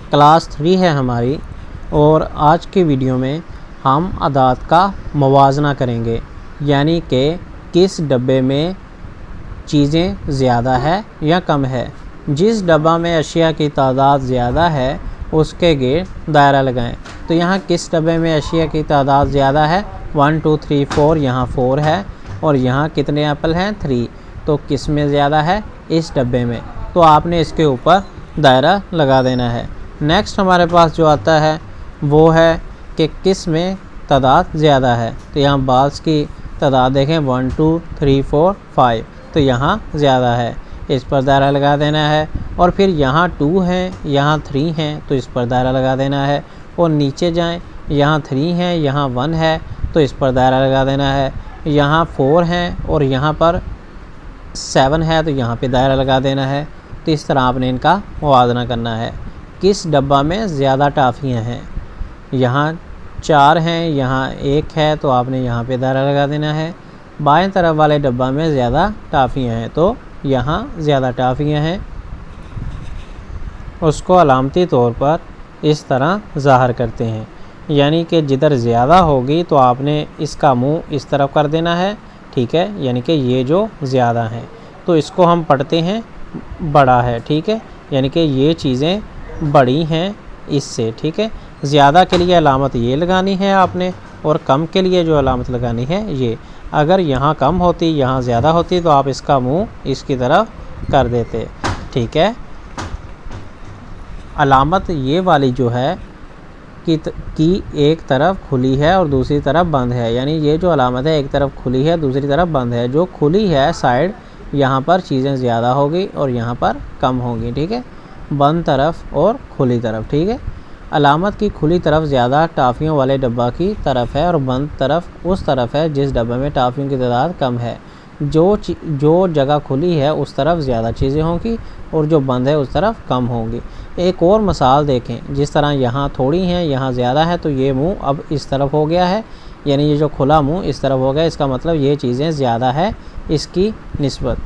Class 3 है हमारी और आज की वीडियो में हम अदाद का मवाजना करेंगे, यानी कि किस डब्बे में चीज़ें ज़्यादा है या कम है। जिस डब्बा में अशिया की तादाद ज़्यादा है उसके गिर्द दायरा लगाएं। तो यहाँ किस डब्बे में अशिया की तादाद ज़्यादा है, 1 2 3 4, यहाँ 4 है और यहाँ कितने एप्पल हैं, 3। तो किस में ज़्यादा है, इस डब्बे में। तो आपने इसके ऊपर दायरा लगा देना है। नेक्स्ट हमारे पास जो आता है वो है कि किस में तादाद ज़्यादा है। तो यहाँ बाल्स की तादाद देखें, 1 2 3 4 5, तो यहाँ ज़्यादा है, इस पर दायरा लगा देना है। और फिर यहाँ 2 हैं, यहाँ 3 हैं, तो इस पर दायरा लगा देना है। और नीचे जाएं, यहाँ 3 हैं, यहाँ 1 है, तो इस पर दायरा लगा देना है। यहाँ 4 हैं और यहाँ पर 7 है, तो यहाँ पे दायरा लगा देना है। तो इस तरह आपने इनका मुवाज़ना करना है। किस डब्बा में ज़्यादा टाफ़ियाँ हैं, यहाँ 4 हैं, यहाँ 1 है, तो आपने यहाँ पे दायरा लगा देना है। बाएं तरफ वाले डब्बा में ज़्यादा टाफ़ियाँ हैं, तो यहाँ ज़्यादा टाफ़ियाँ हैं, उसको अलामती तौर पर इस तरह ज़ाहिर करते हैं। यानी कि जिधर ज़्यादा होगी तो आपने इसका मुंह इस तरफ कर देना है, ठीक है, यानी कि ये जो ज़्यादा हैं तो इसको हम पढ़ते हैं बड़ा है, ठीक है, यानी कि ये चीज़ें बड़ी हैं इससे, ठीक है। ज़्यादा के लिए अलामत ये लगानी है आपने और कम के लिए जो अलामत लगानी है ये। अगर यहाँ कम होती, यहाँ ज़्यादा होती तो आप इसका मुंह इसकी तरफ कर देते, ठीक है। अलामत ये वाली जो है कि एक तरफ खुली है और दूसरी तरफ बंद है, यानी ये जो अलामत है एक तरफ खुली है दूसरी तरफ बंद है। जो खुली है साइड, यहाँ पर चीज़ें ज़्यादा होगी और यहाँ पर कम होंगी, ठीक है, बंद तरफ और खुली तरफ, ठीक है। अलामत की खुली तरफ ज़्यादा टाफ़ियों वाले डब्बा की तरफ है और बंद तरफ उस तरफ है जिस डब्बे में टाफ़ियों की तादाद कम है। जो जगह खुली है उस तरफ ज़्यादा चीज़ें होंगी और जो बंद है उस तरफ कम होंगी। एक और मिसाल देखें, जिस तरह यहाँ थोड़ी हैं, यहाँ ज़्यादा है, तो ये मुंह अब इस तरफ हो गया है, यानी ये जो खुला मुंह इस तरफ हो गया, इसका मतलब ये चीज़ें ज़्यादा है इसकी निस्बत।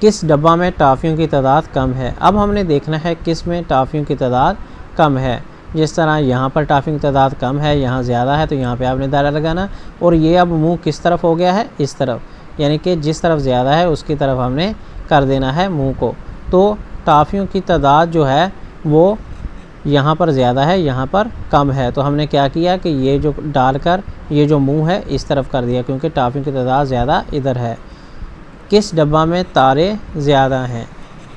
किस डब्बा में टाफ़ियों की तादाद कम है। अब हमने देखना है किस में टाफ़ियों की तादाद कम है। जिस तरह यहाँ पर टाफ़ियों की तादाद कम है, यहाँ ज़्यादा है, तो यहाँ पे आपने दायरा लगाना। और ये अब मुंह किस तरफ हो गया है, इस तरफ, यानी कि जिस तरफ ज़्यादा है उसकी तरफ हमने कर देना है मुंह को। तो टाफ़ियों की तादाद जो है वो यहाँ पर ज़्यादा है, यहाँ पर कम है। तो हमने क्या किया कि ये जो डालकर ये जो मुंह है इस तरफ कर दिया, क्योंकि टाफ़ियों की तादाद ज़्यादा इधर है। किस डब्बा में तारे ज़्यादा हैं।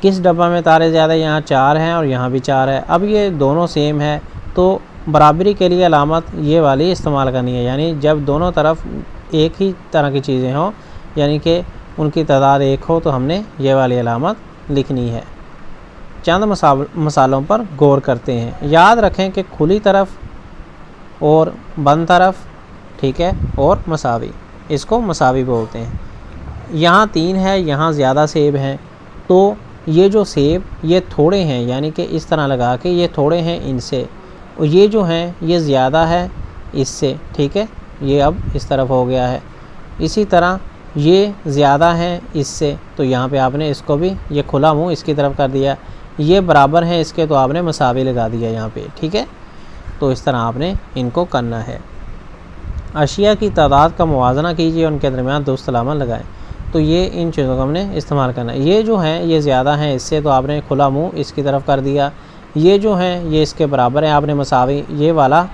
किस डब्बा में तारे ज़्यादा, यहाँ 4 हैं और यहाँ भी 4 है। अब ये दोनों सेम है तो बराबरी के लिए अलामत ये वाली इस्तेमाल करनी है, यानी जब दोनों तरफ एक ही तरह की चीज़ें हों, यानी कि उनकी तादाद एक हो, तो हमने ये वाली अलामत लिखनी है। चंद मसालों पर गौर करते हैं। याद रखें कि खुली तरफ और बंद तरफ, ठीक है, और मसावी, इसको मसावी बोलते हैं। यहाँ 3 है, यहाँ ज़्यादा सेब हैं, तो ये जो सेब ये थोड़े हैं, यानी कि इस तरह लगा के ये थोड़े हैं इनसे, और ये जो हैं ये ज़्यादा है इससे, ठीक है, ये अब इस तरफ हो गया है। इसी तरह ये ज़्यादा हैं इससे, तो यहाँ पे आपने इसको भी ये खुला मुंह इसकी तरफ कर दिया। ये बराबर हैं इसके, तो आपने मसावी लगा दिया यहाँ पे, ठीक है। तो इस तरह आपने इनको करना है। अशिया की तादाद का मुवाज़ना कीजिए, उनके दरमियान दुरुस्त अलामत लगाएं। तो ये इन चीज़ों का हमने इस्तेमाल करना है। ये जो हैं ये ज़्यादा हैं इससे, तो आपने खुला मुंह इसकी तरफ कर दिया। ये जो हैं ये इसके बराबर है, आपने मसावी ये वाला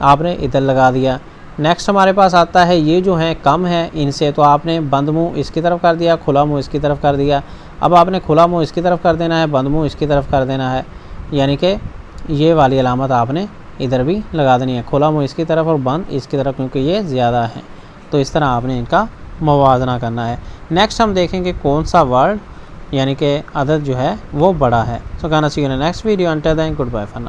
आपने इधर लगा दिया। नेक्स्ट हमारे पास आता है ये जो हैं कम है इनसे, तो आपने बंद मुंह इसकी तरफ कर दिया, खुला मुंह इसकी तरफ कर दिया। अब आपने खुला मुंह इसकी तरफ कर देना है, बंद मुंह इसकी तरफ कर देना है, यानी कि ये वाली अलामत आपने इधर भी लगा देनी है, खुला मुंह इसकी तरफ और बंद इसकी तरफ, क्योंकि ये ज़्यादा है। तो इस तरह आपने इनका मुवाज़ना करना है। नेक्स्ट हम देखेंगे कौन सा वर्ड यानी कि अदद जो है वो बड़ा है। So gonna see next video, until then good bye for now.